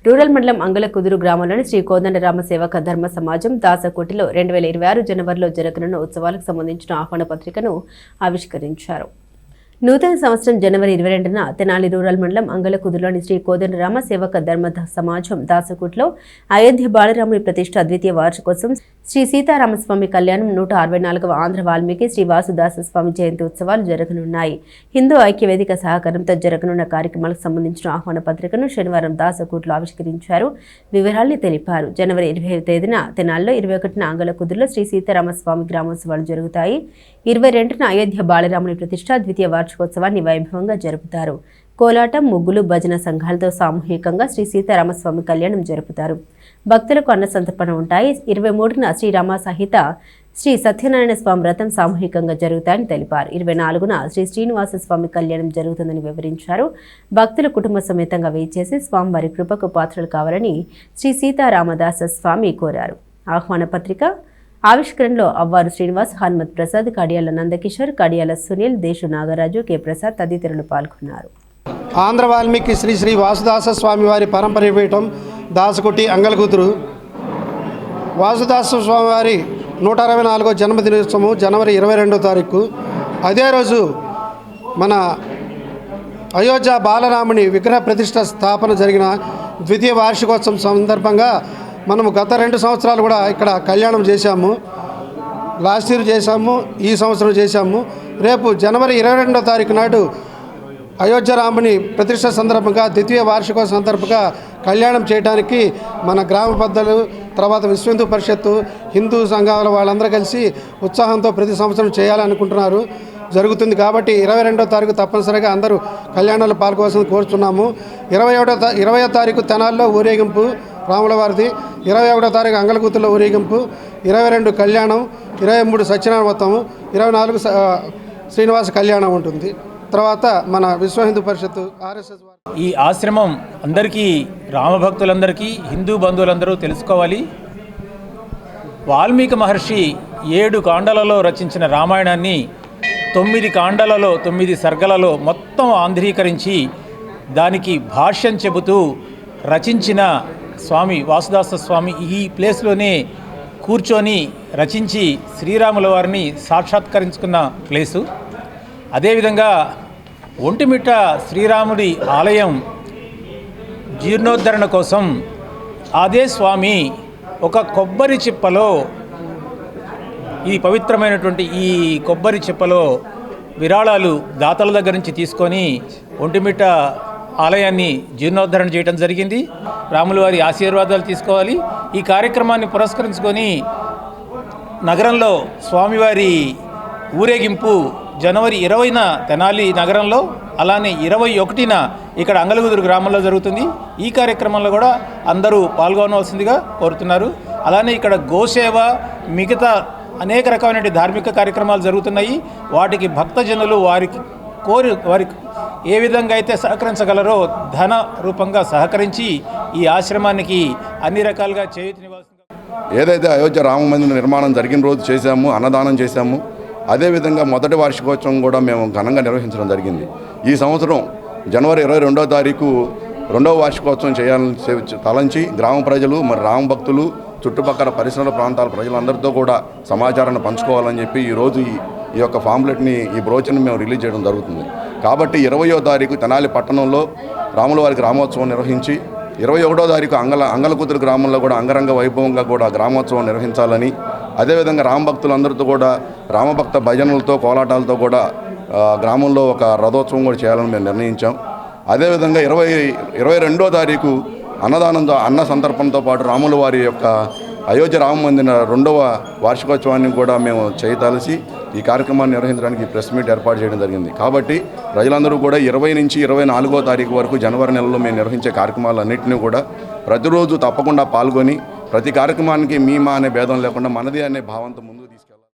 Rural మండలం అంగలకుదురు గ్రామంలోని శ్రీ కోదండరామ సేవక ధర్మ సమాజం దాసకోటిలో 2026 జనవరిలో జరగనున్న ఉత్సవాలకు సంబంధించిన ఆహ్వాన పత్రికను ఆవిష్కరించారు. నూతన సంవత్సరం జనవరి 22న తెనాలి రూరల్ మండలం అంగలకుదురులోని శ్రీ కోదండరామ సేవక ధర్మ సమాజం దాసకోటిలో అయోధ్య బాలరాముని ప్రతిష్ఠ ద్వితీయ వార్షికోత్సవం, శ్రీ సీతారామస్వామి కళ్యాణం, 164వ ఆంధ్ర వాల్మీకి శ్రీ వాసుదాసస్వామి జయంతి ఉత్సవాలు జరగనున్నాయి. హిందూ ఐక్యవేదిక సహకారంతో జరగనున్న కార్యక్రమాలకు సంబంధించిన ఆహ్వాన పత్రికను శనివారం దాసకోటిలో ఆవిష్కరించారు. వివరాల్ని తెలిపారు. జనవరి 25వ తేదీన తెనాలిలో, 21న అంగలకుదురులో శ్రీ సీతారామస్వామి గ్రామోత్సవాలు జరుగుతాయి. 22న అయోధ్య బాలరాముని ప్రతిష్ఠ ద్వితీయ వార్షికోత్సవాన్ని వైభవంగా జరుపుతారు. కోలాటం, ముగ్గులు, భజన సంఘాలతో సామూహికంగా శ్రీ సీతారామస్వామి కళ్యాణం జరుపుతారు. భక్తులకు అన్న సంతర్పణ ఉంటాయి. 23న శ్రీరామ సహిత శ్రీ సత్యనారాయణ స్వామి వ్రతం సామూహికంగా జరుగుతాయని తెలిపారు. 24న శ్రీ శ్రీనివాస స్వామి కళ్యాణం జరుగుతుందని వివరించారు. భక్తులు కుటుంబ సమేతంగా వేచేసి స్వామివారి కృపకు పాత్రలు కావాలని శ్రీ సీతారామదాస స్వామి కోరారు. ఆహ్వాన పత్రిక ఆవిష్కరణలో అవ్వారు శ్రీనివాస్, హనుమత్ ప్రసాద్, కడియాల నందకిషోర్, కడియాల సునీల్, దేశు నాగరాజు, కె ప్రసాద్ తదితరులు పాల్గొన్నారు. ఆంధ్ర వాల్మీకి శ్రీ శ్రీ వాసుదాస స్వామి వారి పరంపర పీఠం దాసకోటి అంగలకుదురు వాసుదాస స్వామివారి 164వ జన్మదినోత్సవం జనవరి 22వ తారీఖు. అదే రోజు మన అయోధ్య బాలరాముని విగ్రహ ప్రతిష్ట స్థాపన జరిగిన ద్వితీయ వార్షికోత్సవం సందర్భంగా మనము గత 2 సంవత్సరాలు కూడా ఇక్కడ కళ్యాణం చేశాము. లాస్ట్ ఇయర్ చేశాము, ఈ సంవత్సరం చేశాము. రేపు జనవరి 22వ తారీఖు నాడు అయోధ్య రాముని ప్రతిష్ట సందర్భంగా ద్వితీయ వార్షికోత్సవం సందర్భంగా కళ్యాణం చేయడానికి మన గ్రామ పెద్దలు, తర్వాత విశ్వ హిందూ పరిషత్తు, హిందూ సంఘాల వాళ్ళందరూ కలిసి ఉత్సాహంతో ప్రతి సంవత్సరం చేయాలనుకుంటున్నారు. జరుగుతుంది కాబట్టి 22వ తారీఖు తప్పనిసరిగా అందరూ కళ్యాణాలు పాల్గొవాల్సింది కోరుతున్నాము. 20వ తారీఖు తెనాల్లో ఊరేగింపు రాముల వారిది, 21వ తారీఖు అంగలకుదురులో ఊరేగింపు, 22 కళ్యాణం, 23 సత్యనారాయణ వ్రతము, 24 శ్రీనివాస కళ్యాణం ఉంటుంది. తర్వాత మన విశ్వ హిందూ పరిషత్తు ఆర్ఎస్ఎస్ ఈ ఆశ్రమం అందరికీ, రామభక్తులందరికీ, హిందూ బంధువులందరూ తెలుసుకోవాలి. వాల్మీకి మహర్షి 7 కాండలలో రచించిన రామాయణాన్ని 9 కాండలలో 9 సర్గలలో మొత్తం ఆంధ్రీకరించి దానికి భాష్యం చెబుతూ రచించిన స్వామి వాసుదాస స్వామి ఈ ప్లేస్లోనే కూర్చొని రచించి శ్రీరాముల వారిని సాక్షాత్కరించుకున్న ప్లేసు. అదేవిధంగా ఒంటిమిట్ట శ్రీరాముడి ఆలయం జీర్ణోద్ధరణ కోసం అదే స్వామి ఒక కొబ్బరి చిప్పలో, ఈ పవిత్రమైనటువంటి ఈ కొబ్బరి చిప్పలో విరాళాలు దాతల దగ్గర నుంచి తీసుకొని ఒంటిమిట్ట ఆలయాన్ని జీర్ణోద్ధరణ చేయడం జరిగింది. రాముల వారి ఆశీర్వాదాలు తీసుకోవాలి. ఈ కార్యక్రమాన్ని పురస్కరించుకొని నగరంలో స్వామివారి ఊరేగింపు జనవరి 20న తెనాలి నగరంలో, అలానే 21న ఇక్కడ అంగలకుదురు గ్రామంలో జరుగుతుంది. ఈ కార్యక్రమంలో కూడా అందరూ పాల్గొనవలసిందిగా కోరుతున్నారు. అలానే ఇక్కడ గోసేవ, మిగతా అనేక రకమైన ధార్మిక కార్యక్రమాలు జరుగుతున్నాయి. వాటికి భక్తజనులు వారికి ఏ విధంగా అయితే సహకరించగలరో ధన రూపంగా సహకరించి ఈ ఆశ్రమానికి అన్ని రకాలుగా చేయూతనివ్వాల్సిందిగా. ఏదైతే అయోధ్య రామ మందిర నిర్మాణం జరిగిన రోజు చేశాము, అన్నదానం చేశాము, అదేవిధంగా మొదటి వార్షికోత్సవం కూడా మేము ఘనంగా నిర్వహించడం జరిగింది. ఈ సంవత్సరం జనవరి 22వ తారీఖు 2వ వార్షికోత్సవం చేయాలని తలంచి గ్రామ ప్రజలు, మరి రామ భక్తులు, చుట్టుపక్కల పరిసర ప్రాంతాల ప్రజలందరితో కూడా సమాచారాన్ని పంచుకోవాలని చెప్పి ఈరోజు ఈ యొక్క ఫాంప్లెట్ని, ఈ బ్రోచర్ని మేము రిలీజ్ చేయడం జరుగుతుంది. కాబట్టి 20వ తారీఖు తెనాలి పట్టణంలో రాముల వారి గ్రామోత్సవం నిర్వహించి 21వ తారీఖు అంగలకుదురు గ్రామంలో కూడా అంగరంగ వైభవంగా కూడా గ్రామోత్సవం నిర్వహించాలని, అదేవిధంగా రామభక్తులందరితో కూడా రామభక్త భజనలతో, కోలాటాలతో కూడా గ్రామంలో ఒక రథోత్సవం కూడా చేయాలని మేము నిర్ణయించాం. అదేవిధంగా 22వ తారీఖు అన్న సందర్భంతో పాటు రాముల వారి యొక్క అయోధ్య రామ మందిర 2వ వార్షికోత్సవాన్ని కూడా మేము చేయతలసి ఈ కార్యక్రమాన్ని నిర్వహించడానికి ప్రెస్ మీట్ ఏర్పాటు చేయడం జరిగింది. కాబట్టి ప్రజలందరూ కూడా 20 నుంచి 24వ తారీఖు వరకు జనవరి నెలలో మేము నిర్వహించే కార్యక్రమాలన్నింటినీ కూడా ప్రతిరోజు తప్పకుండా పాల్గొని ప్రతి కార్యక్రమానికి మా అనే భేదం లేకుండా మనది అనే భావంతో ముందు